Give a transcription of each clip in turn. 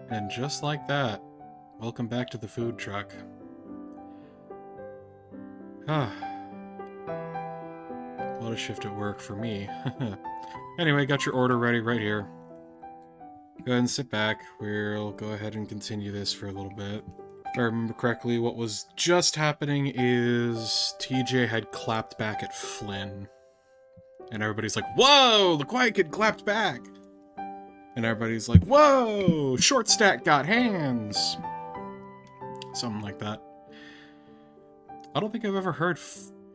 And just like that, welcome back to the food truck. Ah, what a shift at work for me. Anyway, got your order ready right here. Go ahead and sit back. We'll go ahead and continue this for a little bit. If I remember correctly, what was just happening is TJ had clapped back at Flynn. And everybody's like, whoa, the quiet kid clapped back. And everybody's like, whoa, short stack got hands. Something like that. I don't think I've ever heard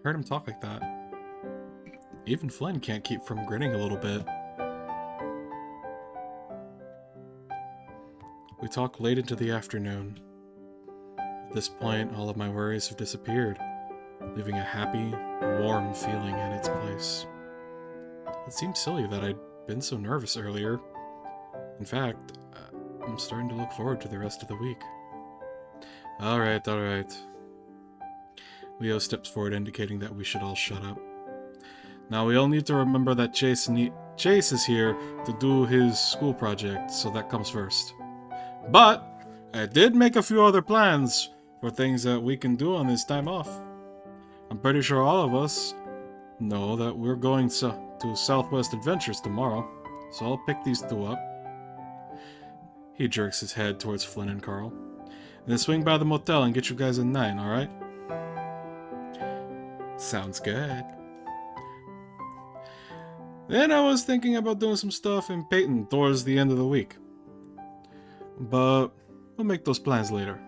him talk like that. Even Flynn can't keep from grinning a little bit. We talk late into the afternoon. At this point, all of my worries have disappeared, leaving a happy, warm feeling in its place. It seemed silly that I'd been so nervous earlier. In fact, I'm starting to look forward to the rest of the week. Alright. Leo steps forward, indicating that we should all shut up. Now we all need to remember that Chase is here to do his school project, so that comes first. But I did make a few other plans for things that we can do on this time off. I'm pretty sure all of us know that we're going to Southwest Adventures tomorrow, so I'll pick these two up. He jerks his head towards Flynn and Carl. And then swing by the motel and get you guys at 9, alright? Sounds good. Then I was thinking about doing some stuff in Peyton towards the end of the week. But we'll make those plans later.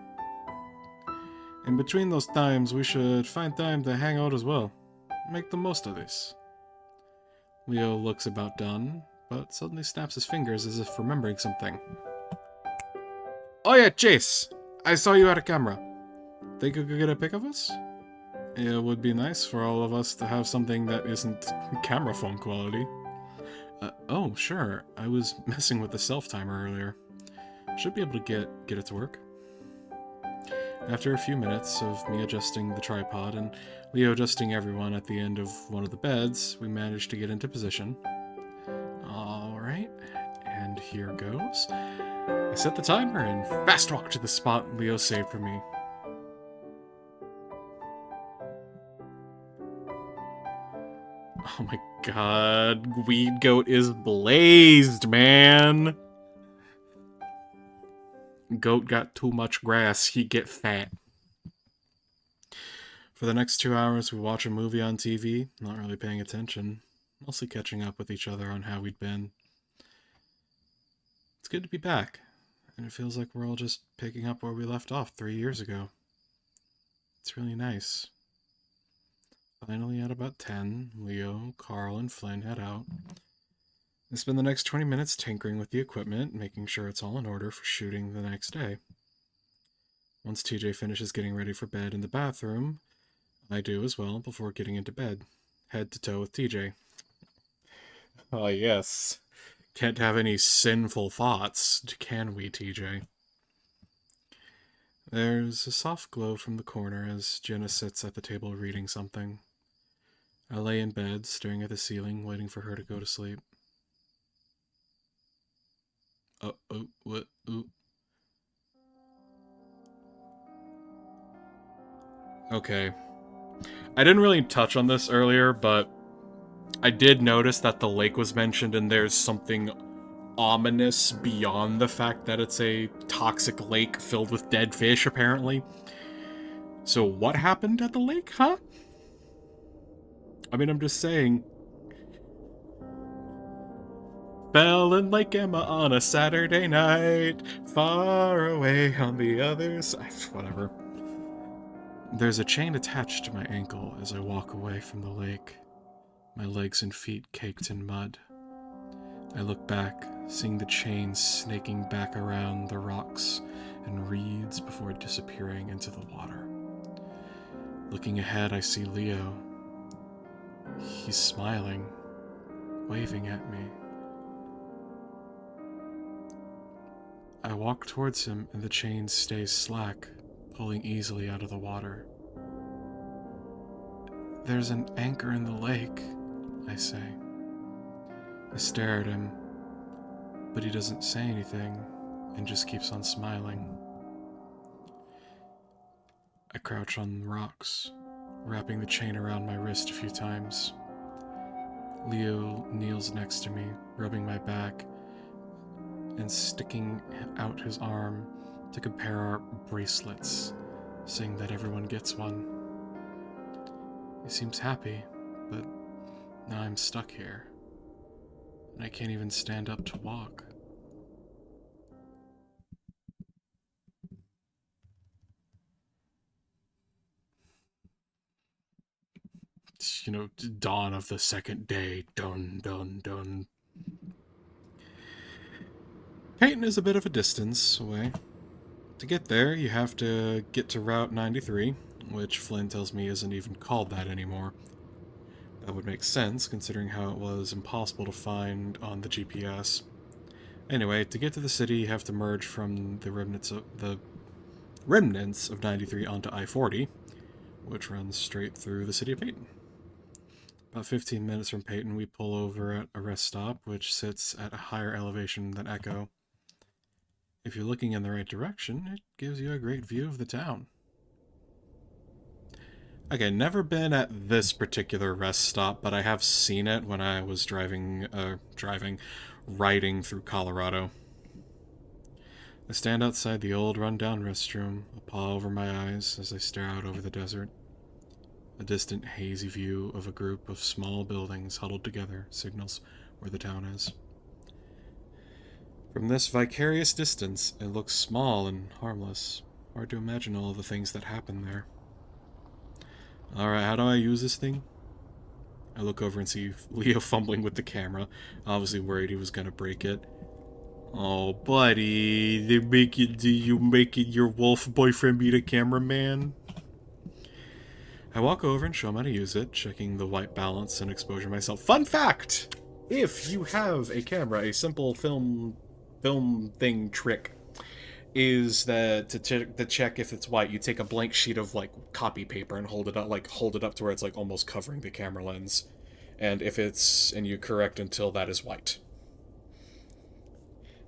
In between those times, we should find time to hang out as well. Make the most of this. Leo looks about done, but suddenly snaps his fingers as if remembering something. Oh yeah, Chase! I saw you at a camera. Think you could get a pic of us? It would be nice for all of us to have something that isn't camera phone quality. Oh, sure. I was messing with the self-timer earlier. Should be able to get it to work. After a few minutes of me adjusting the tripod and Leo adjusting everyone at the end of one of the beds, we managed to get into position. Alright, and here goes. I set the timer and fast walked to the spot Leo saved for me. Oh my god, Weed Goat is blazed, man! Goat got too much grass, he'd get fat. For the next 2 hours, we watch a movie on TV, not really paying attention, mostly catching up with each other on how we'd been. It's good to be back, and it feels like we're all just picking up where we left off 3 years ago. It's really nice. Finally, at about 10, Leo, Carl, and Flynn head out. I spend the next 20 minutes tinkering with the equipment, making sure it's all in order for shooting the next day. Once TJ finishes getting ready for bed in the bathroom, I do as well before getting into bed, head to toe with TJ. Oh yes. Can't have any sinful thoughts, can we, TJ? There's a soft glow from the corner as Jenna sits at the table reading something. I lay in bed, staring at the ceiling, waiting for her to go to sleep. What? Okay. I didn't really touch on this earlier, but I did notice that the lake was mentioned and there's something ominous beyond the fact that it's a toxic lake filled with dead fish, apparently. So what happened at the lake, huh? I mean, I'm just saying. Fell in Lake Emma on a Saturday night, far away on the other side. Whatever. There's a chain attached to my ankle as I walk away from the lake, my legs and feet caked in mud. I look back, seeing the chain snaking back around the rocks and reeds before disappearing into the water. Looking ahead, I see Leo. He's smiling, waving at me. I walk towards him and the chain stays slack, pulling easily out of the water. There's an anchor in the lake, I say. I stare at him, but he doesn't say anything, and just keeps on smiling. I crouch on the rocks, wrapping the chain around my wrist a few times. Leo kneels next to me, rubbing my back and sticking out his arm to compare our bracelets, saying that everyone gets one. He seems happy, but now I'm stuck here, and I can't even stand up to walk. You know, dawn of the second day, dun dun dun. Peyton is a bit of a distance away. To get there, you have to get to Route 93, which Flynn tells me isn't even called that anymore. That would make sense, considering how it was impossible to find on the GPS. Anyway, to get to the city, you have to merge from the remnants of 93 onto I-40, which runs straight through the city of Peyton. About 15 minutes from Peyton, we pull over at a rest stop, which sits at a higher elevation than Echo. If you're looking in the right direction, it gives you a great view of the town. Okay, never been at this particular rest stop, but I have seen it when I was riding through Colorado. I stand outside the old rundown restroom, a paw over my eyes as I stare out over the desert. A distant, hazy view of a group of small buildings huddled together signals where the town is. From this vicarious distance, it looks small and harmless. Hard to imagine all the things that happen there. Alright, how do I use this thing? I look over and see Leo fumbling with the camera, obviously worried he was gonna break it. Oh, buddy, you make it your wolf boyfriend be the cameraman? I walk over and show him how to use it, checking the white balance and exposure myself. Fun fact! If you have a camera, a simple film thing trick is that to check if it's white, you take a blank sheet of like copy paper and hold it up to where it's like almost covering the camera lens, and you correct until that is white.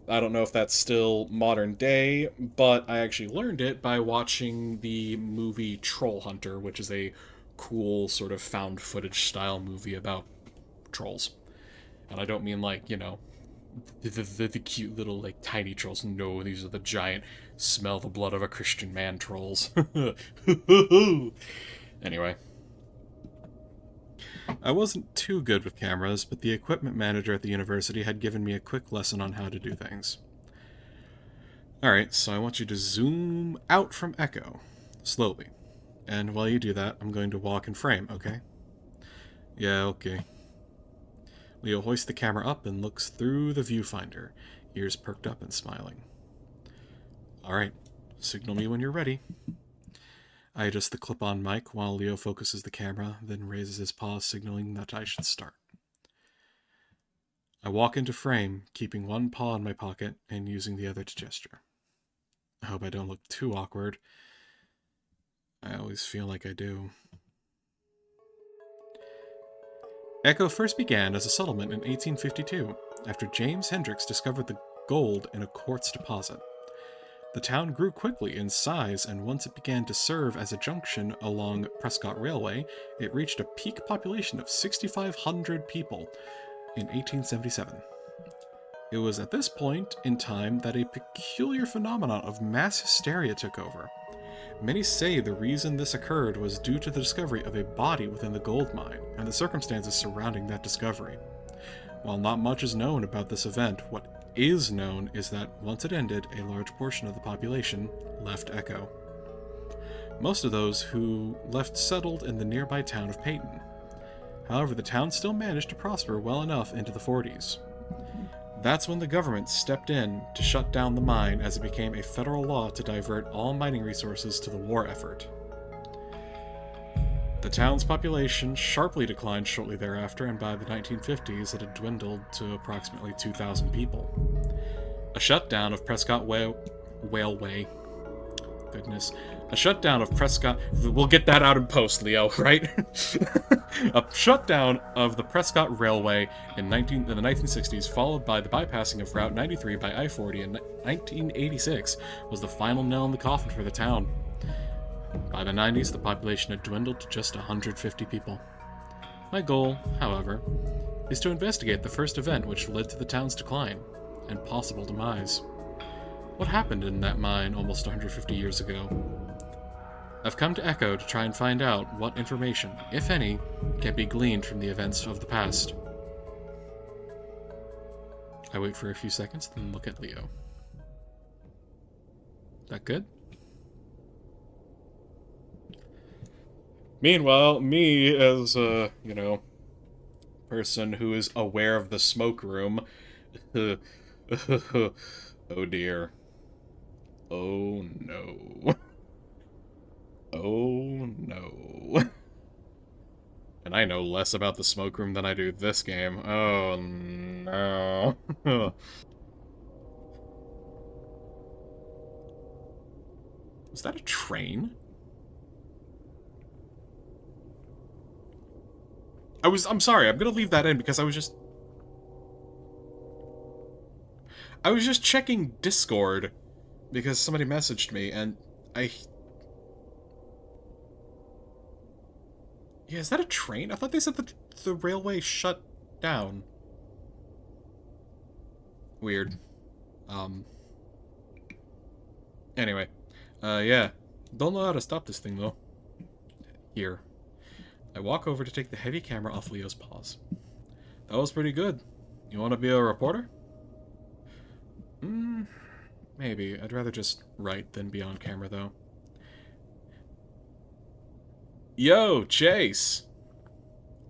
I don't know if that's still modern day, but I actually learned it by watching the movie Troll Hunter, which is a cool sort of found footage style movie about trolls. And I don't mean like, you know, the cute little like tiny trolls. No, these are the giant smell the blood of a Christian man trolls. Anyway. I wasn't too good with cameras, but the equipment manager at the university had given me a quick lesson on how to do things. Alright, so I want you to zoom out from Echo, slowly. And while you do that, I'm going to walk in frame, okay? Yeah, okay. Leo hoists the camera up and looks through the viewfinder, ears perked up and smiling. Alright, signal me when you're ready. I adjust the clip-on mic while Leo focuses the camera, then raises his paw, signaling that I should start. I walk into frame, keeping one paw in my pocket and using the other to gesture. I hope I don't look too awkward. I always feel like I do. Echo first began as a settlement in 1852, after James Hendricks discovered the gold in a quartz deposit. The town grew quickly in size, and once it began to serve as a junction along Prescott Railway, it reached a peak population of 6,500 people in 1877. It was at this point in time that a peculiar phenomenon of mass hysteria took over. Many say the reason this occurred was due to the discovery of a body within the gold mine, and the circumstances surrounding that discovery. While not much is known about this event, what is known is that once it ended, a large portion of the population left Echo. Most of those who left settled in the nearby town of Peyton. However, the town still managed to prosper well enough into the 40s. That's when the government stepped in to shut down the mine, as it became a federal law to divert all mining resources to the war effort. The town's population sharply declined shortly thereafter, and by the 1950s it had dwindled to approximately 2,000 people. A shutdown of Prescott Railway A shutdown of Prescott... We'll get that out in post, Leo, right? A shutdown of the Prescott Railway in the 1960s, followed by the bypassing of Route 93 by I-40 in 1986, was the final nail in the coffin for the town. By the 90s, the population had dwindled to just 150 people. My goal, however, is to investigate the first event which led to the town's decline and possible demise. What happened in that mine almost 150 years ago? I've come to Echo to try and find out what information, if any, can be gleaned from the events of the past. I wait for a few seconds, then look at Leo. That good? Meanwhile, me as a, person who is aware of the smoke room. Oh dear. Oh no. Oh no. And I know less about the smoke room than I do this game. Oh no. Was that a train? I'm sorry, I'm gonna leave that in because I was just checking Discord because somebody messaged me and yeah, is that a train? I thought they said that the railway shut down. Weird. Anyway. Yeah. Don't know how to stop this thing, though. Here. I walk over to take the heavy camera off Leo's paws. That was pretty good. You want to be a reporter? Maybe. I'd rather just write than be on camera, though. Yo, Chase!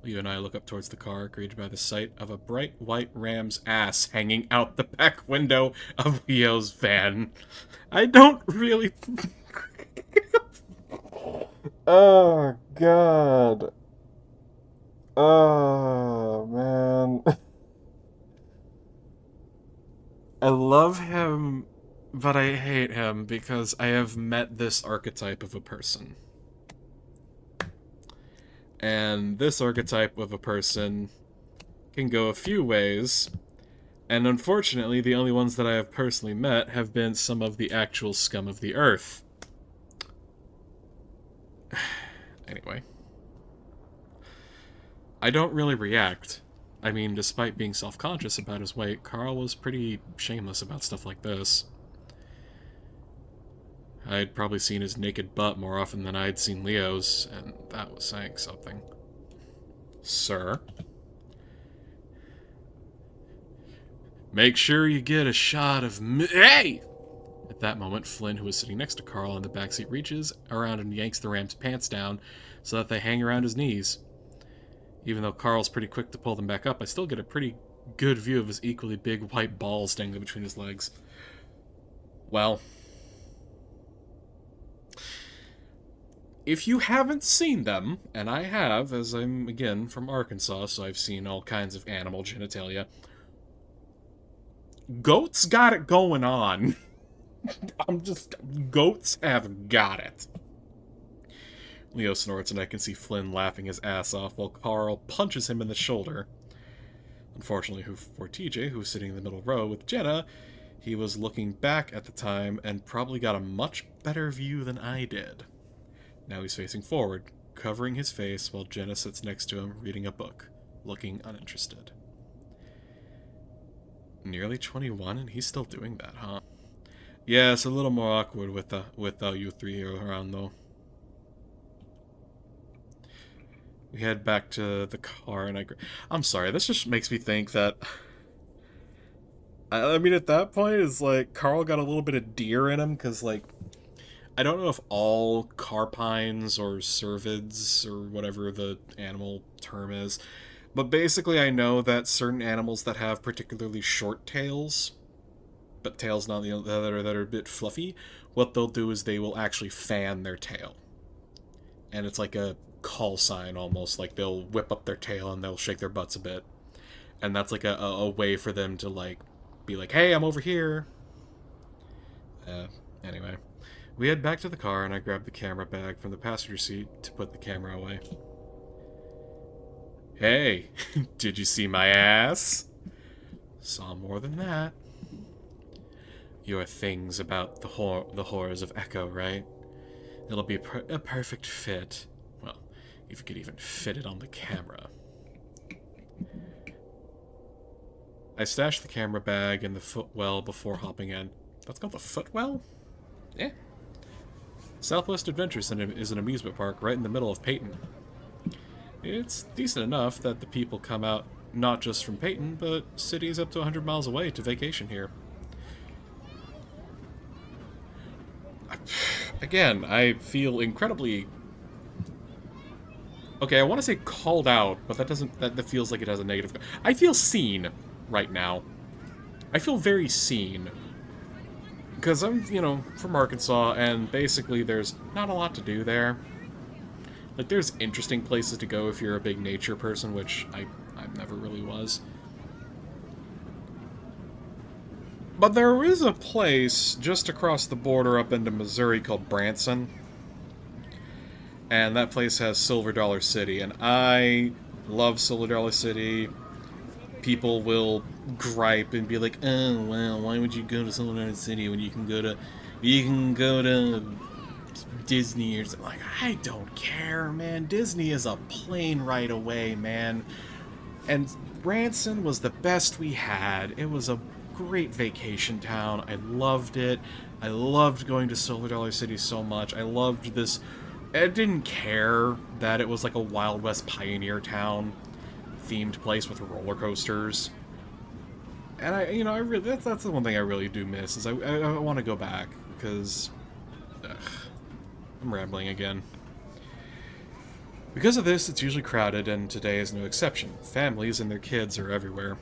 Leo and I look up towards the car, greeted by the sight of a bright white ram's ass hanging out the back window of Leo's van. I don't really... Oh, God. Oh, man. I love him, but I hate him because I have met this archetype of a person. And this archetype of a person can go a few ways, and unfortunately the only ones that I have personally met have been some of the actual scum of the earth. Anyway. I don't really react. I mean, despite being self-conscious about his weight, Carl was pretty shameless about stuff like this. I'd probably seen his naked butt more often than I'd seen Leo's, and that was saying something. Sir? Make sure you get a shot of me. Hey! At that moment, Flynn, who was sitting next to Carl in the backseat, reaches around and yanks the ram's pants down so that they hang around his knees. Even though Carl's pretty quick to pull them back up, I still get a pretty good view of his equally big white balls dangling between his legs. Well... if you haven't seen them, and I have, as I'm, again, from Arkansas, so I've seen all kinds of animal genitalia, goats got it going on. Goats have got it. Leo snorts, and I can see Flynn laughing his ass off while Carl punches him in the shoulder. Unfortunately for TJ, who was sitting in the middle row with Jenna, he was looking back at the time and probably got a much better view than I did. Now he's facing forward, covering his face while Jenna sits next to him reading a book, looking uninterested. Nearly 21 and he's still doing that, huh? Yeah, it's a little more awkward with you three around, though. We head back to the car and I'm sorry, this just makes me think that... I mean, at that point, it's like, Carl got a little bit of deer in him, because, like, I don't know if all carpines or cervids or whatever the animal term is, but basically I know that certain animals that have particularly short tails, but tails not that are a bit fluffy, what they'll do is they will actually fan their tail. And it's like a call sign almost, like they'll whip up their tail and they'll shake their butts a bit. And that's like a way for them to like be like, hey, I'm over here. Anyway. We head back to the car and I grab the camera bag from the passenger seat to put the camera away. Hey, did you see my ass? Saw more than that. Your things about the horrors of Echo, right? It'll be a perfect fit. Well, if you could even fit it on the camera. I stashed the camera bag in the footwell before hopping in. That's called the footwell? Yeah. Southwest Adventures is an amusement park right in the middle of Peyton. It's decent enough that the people come out not just from Peyton, but cities up to 100 miles away to vacation here. Again, I feel incredibly... Okay, I want to say called out, but that doesn't... That feels like it has a negative... I feel seen right now. I feel very seen. Because I'm, you know, from Arkansas, and basically there's not a lot to do there. Like, there's interesting places to go if you're a big nature person, which I never really was. But there is a place just across the border up into Missouri called Branson. And that place has Silver Dollar City, and I love Silver Dollar City. People will gripe and be like, "Oh, well, why would you go to Silver Dollar City when you can go to Disney or something?" Like, I don't care, man. Disney is a plane ride away, man. And Branson was the best we had. It was a great vacation town. I loved it. I loved going to Silver Dollar City so much. I loved this. I didn't care that it was like a Wild West pioneer town themed place with roller coasters. And I really, that's the one thing I really do miss, is I want to go back, because I'm rambling again. Because of this, it's usually crowded, and today is no exception. Families and their kids are everywhere.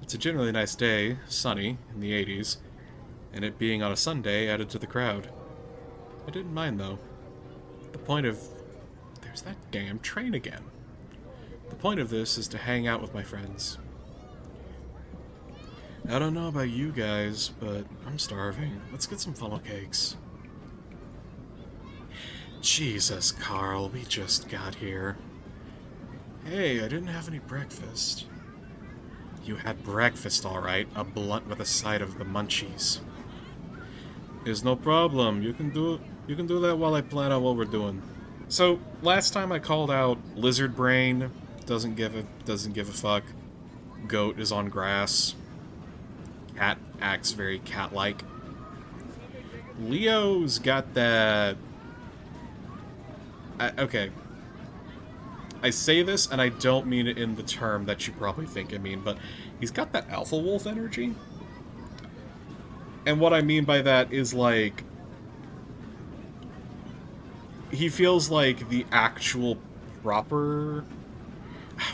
It's a generally nice day, sunny, in the 80s, and it being on a Sunday added to the crowd. I didn't mind, though. The point of... There's that damn train again. The point of this is to hang out with my friends. I don't know about you guys, but I'm starving. Let's get some funnel cakes. Jesus, Carl, we just got here. Hey, I didn't have any breakfast. You had breakfast, alright. A blunt with a side of the munchies. It's no problem. You can do that while I plan out what we're doing. So, last time I called out Lizard Brain, doesn't give a fuck. Goat is on grass. Cat acts very cat-like. Leo's got that... okay. I say this, and I don't mean it in the term that you probably think I mean, but he's got that alpha wolf energy. And what I mean by that is, like... He feels like the actual proper...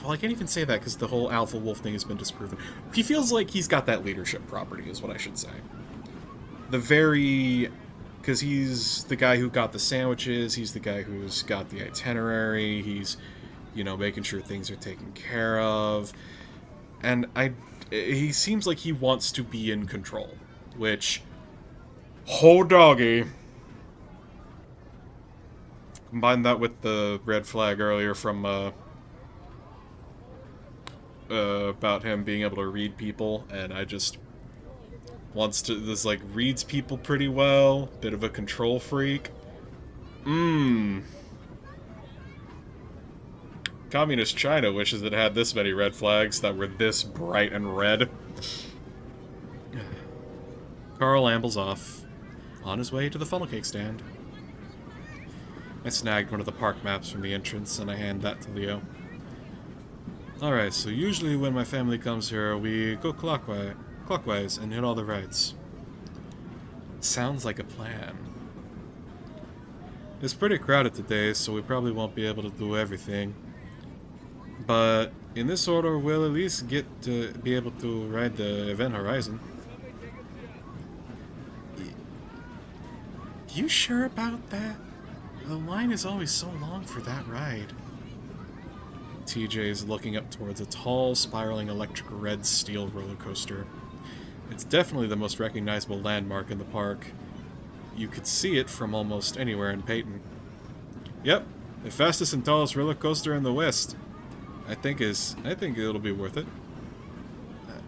Well, I can't even say that because the whole alpha wolf thing has been disproven. He feels like he's got that leadership property, is what I should say. The very... Because he's the guy who got the sandwiches, he's the guy who's got the itinerary, he's, you know, making sure things are taken care of. And he seems like he wants to be in control, which... Oh, doggy. Combine that with the red flag earlier from, about him being able to read people, and I just reads people pretty well, bit of a control freak. Communist China wishes it had this many red flags that were this bright and red. Carl ambles off, on his way to the funnel cake stand. I snagged one of the park maps from the entrance, and I hand that to Leo. Alright, so usually when my family comes here, we go clockwise and hit all the rides. Sounds like a plan. It's pretty crowded today, so we probably won't be able to do everything. But in this order, we'll at least get to be able to ride the Event Horizon. You sure about that? The line is always so long for that ride. TJ is looking up towards a tall, spiraling electric red steel roller coaster. It's definitely the most recognizable landmark in the park. you could see it from almost anywhere in Peyton. Yep, the fastest and tallest roller coaster in the West. I think it'll be worth it.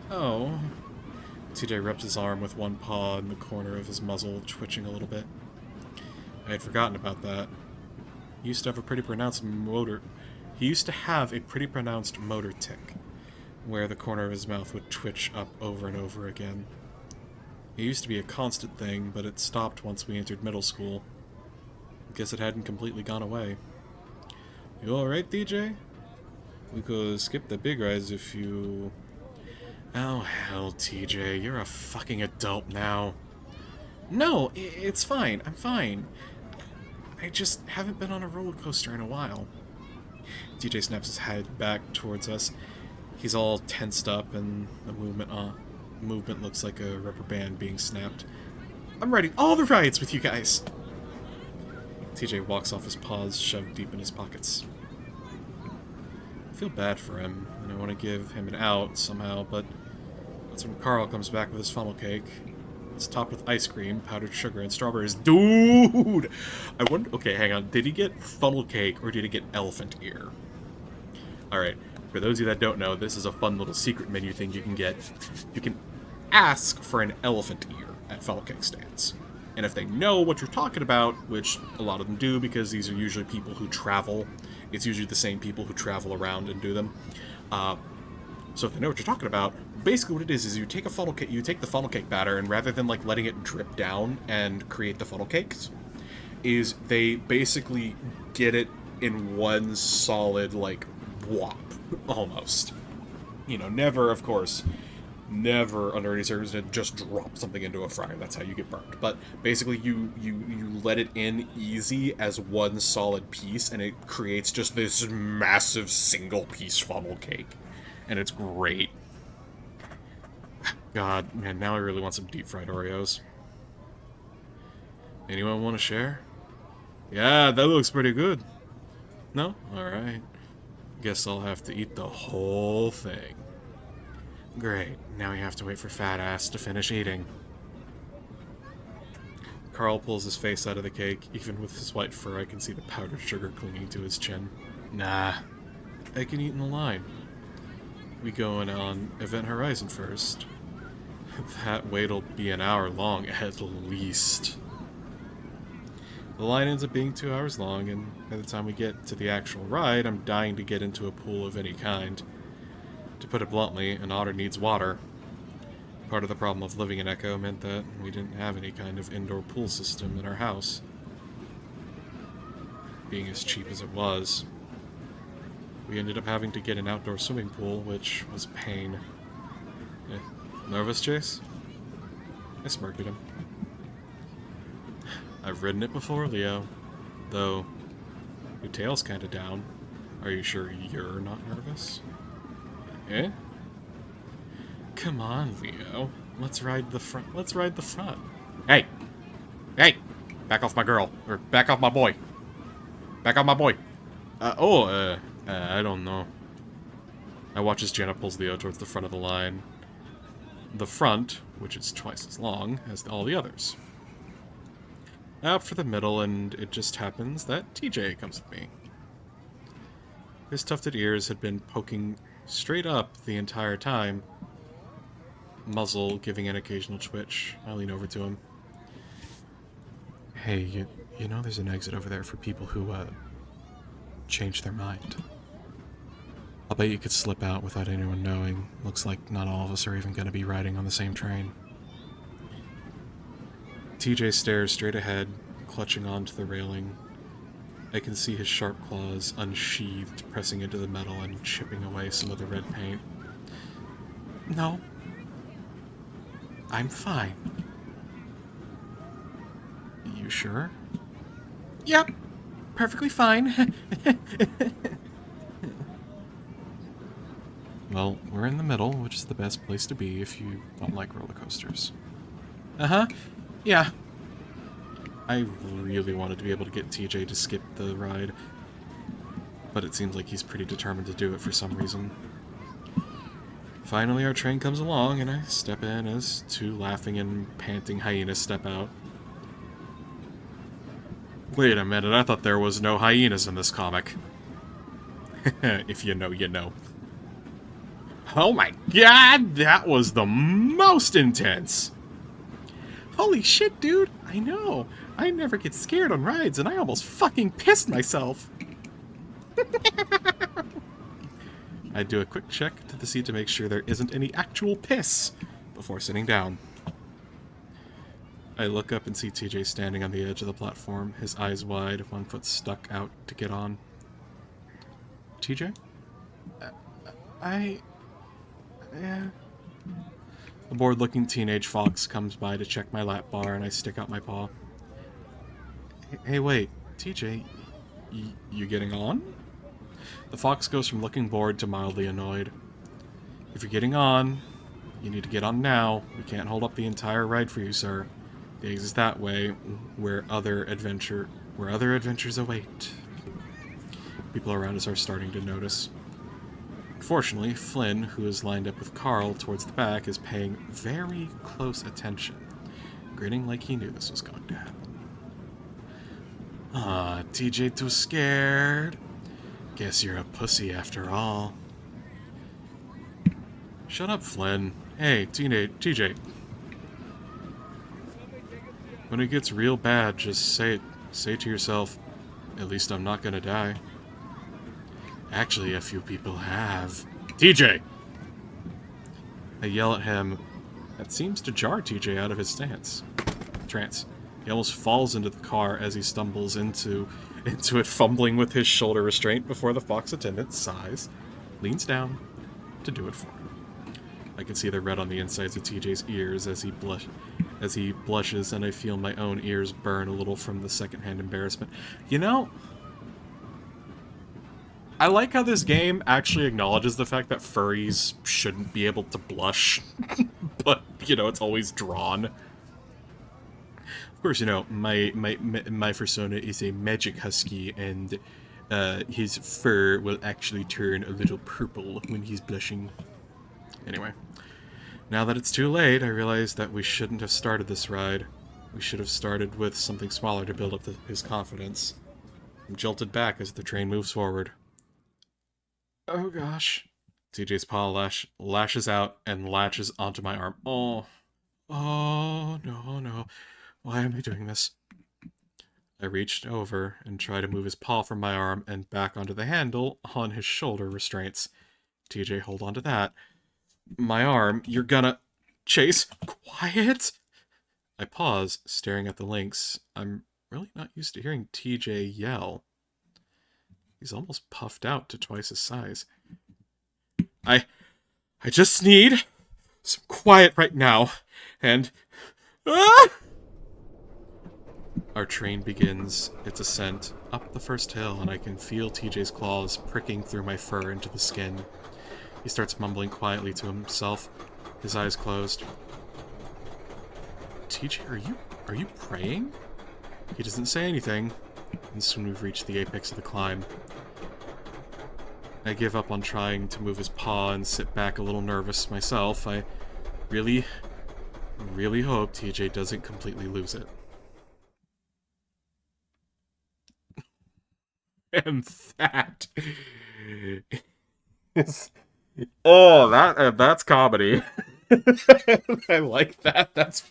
Oh. TJ rubs his arm with one paw in the corner of his muzzle, twitching a little bit. I had forgotten about that. He used to have a pretty pronounced motor tick, where the corner of his mouth would twitch up over and over again. It used to be a constant thing, but it stopped once we entered middle school. Guess it hadn't completely gone away. You alright, DJ? We could skip the big rides if you... Oh, hell, TJ, you're a fucking adult now. No, it's fine. I'm fine. I just haven't been on a roller coaster in a while. TJ snaps his head back towards us. He's all tensed up, and the movement looks like a rubber band being snapped. I'm riding all the rides with you guys! TJ walks off his paws, shoved deep in his pockets. I feel bad for him, and I want to give him an out somehow, but that's when Carl comes back with his funnel cake. It's topped with ice cream, powdered sugar, and strawberries. Dude! I wonder... Okay, hang on. Did he get funnel cake, or did he get elephant ear? Alright, for those of you that don't know, this is a fun little secret menu thing you can get. You can ask for an elephant ear at funnel cake stands. And if they know what you're talking about, which a lot of them do because these are usually people who travel, it's usually the same people who travel around and do them. So if they know what you're talking about, basically what it is you take a funnel cake, you take the funnel cake batter, and rather than like letting it drip down and create the funnel cakes, is they basically get it in one solid like whop, almost. You know, never, of course, never under any circumstance just drop something into a fryer. That's how you get burnt. But basically you let it in easy as one solid piece, and it creates just this massive single piece funnel cake. And it's great. God, man, now I really want some deep fried Oreos. Anyone want to share? Yeah, that looks pretty good. No? Alright. Guess I'll have to eat the whole thing. Great, now we have to wait for Fat Ass to finish eating. Carl pulls his face out of the cake. Even with his white fur, I can see the powdered sugar clinging to his chin. Nah, I can eat in the line. We going on Event Horizon first. That wait'll be an hour long, at least. The line ends up being 2 hours long, and by the time we get to the actual ride, I'm dying to get into a pool of any kind. To put it bluntly, an otter needs water. Part of the problem of living in Echo meant that we didn't have any kind of indoor pool system in our house. Being as cheap as it was. We ended up having to get an outdoor swimming pool, which was pain. Nervous, Chase? I smirked at him. I've ridden it before, Leo. Though, your tail's kinda down. Are you sure you're not nervous? Eh? Come on, Leo. Let's ride the front. Let's ride the front. Hey! Hey! Back off my girl. Or back off my boy. Back off my boy. I don't know. I watch as Jenna pulls Leo towards the front of the line. The front, which is twice as long as all the others. Out for the middle, and it just happens that TJ comes with me. His tufted ears had been poking straight up the entire time, muzzle giving an occasional twitch. I lean over to him. Hey, you know there's an exit over there for people who, change their mind. I'll bet you could slip out without anyone knowing. Looks like not all of us are even going to be riding on the same train. TJ stares straight ahead, clutching onto the railing. I can see his sharp claws unsheathed, pressing into the metal and chipping away some of the red paint. No. I'm fine. You sure? Yep. Perfectly fine. Well, we're in the middle, which is the best place to be if you don't like roller coasters. Uh-huh. Yeah. I really wanted to be able to get TJ to skip the ride, but it seems like he's pretty determined to do it for some reason. Finally, our train comes along, and I step in as two laughing and panting hyenas step out. Wait a minute, I thought there was no hyenas in this comic. If you know, you know. Oh my god, that was the most intense! Holy shit, dude! I know! I never get scared on rides, and I almost fucking pissed myself! I do a quick check to the seat to make sure there isn't any actual piss before sitting down. I look up and see TJ standing on the edge of the platform, his eyes wide, one foot stuck out to get on. TJ? Yeah. A bored-looking teenage fox comes by to check my lap bar, and I stick out my paw. Hey, wait, TJ, you getting on? The fox goes from looking bored to mildly annoyed. If you're getting on, you need to get on now. We can't hold up the entire ride for you, sir. The exit's that way, where other adventures await. People around us are starting to notice. Unfortunately, Flynn, who is lined up with Carl towards the back, is paying very close attention, grinning like he knew this was going to happen. Ah, TJ too scared. Guess you're a pussy after all. Shut up, Flynn. Hey, TJ. When it gets real bad, just say it. Say to yourself, at least I'm not gonna die. Actually, a few people have. TJ! I yell at him. That seems to jar TJ out of his trance. He almost falls into the car as he stumbles into it, fumbling with his shoulder restraint before the fox attendant sighs, leans down to do it for him. I can see the red on the insides of TJ's ears as he blushes, and I feel my own ears burn a little from the secondhand embarrassment. You know, I like how this game actually acknowledges the fact that furries shouldn't be able to blush, but, you know, it's always drawn. Of course, you know, my persona is a magic husky, and his fur will actually turn a little purple when he's blushing. Anyway, now that it's too late, I realize that we shouldn't have started this ride. We should have started with something smaller to build up his confidence. I'm jolted back as the train moves forward. Oh gosh. TJ's paw lashes out and latches onto my arm. Oh, no. Why am I doing this? I reached over and tried to move his paw from my arm and back onto the handle on his shoulder restraints. TJ, hold on to that. My arm, you're gonna... Chase, quiet! I pause, staring at the links. I'm really not used to hearing TJ yell. He's almost puffed out to twice his size. I just need some quiet right now, and... Ah! Our train begins its ascent up the first hill, and I can feel TJ's claws pricking through my fur into the skin. He starts mumbling quietly to himself, his eyes closed. TJ, are you praying? He doesn't say anything, and soon we've reached the apex of the climb. I give up on trying to move his paw and sit back a little nervous myself. I really hope TJ doesn't completely lose it. And that is... Oh, that's comedy. I like that. That's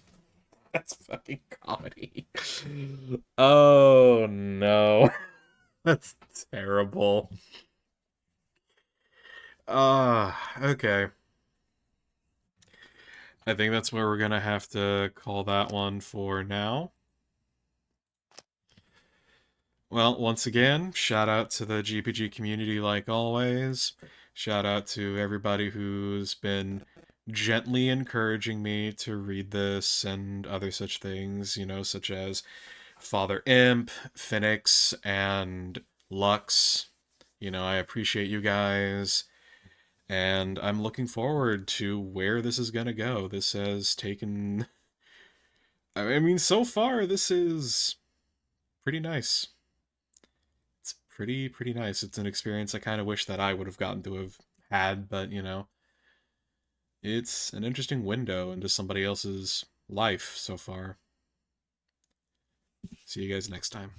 fucking comedy. Oh no. That's terrible. Okay. I think that's where we're gonna have to call that one for now. Well, once again, shout out to the GPG community like always. Shout out to everybody who's been gently encouraging me to read this and other such things, you know, such as Father Imp, Phoenix, and Lux. You know, I appreciate you guys, and I'm looking forward to where this is gonna go. This has taken... I mean, so far, this is pretty nice. It's pretty nice. It's an experience I kind of wish that I would have gotten to have had, but, you know, it's an interesting window into somebody else's life so far. See you guys next time.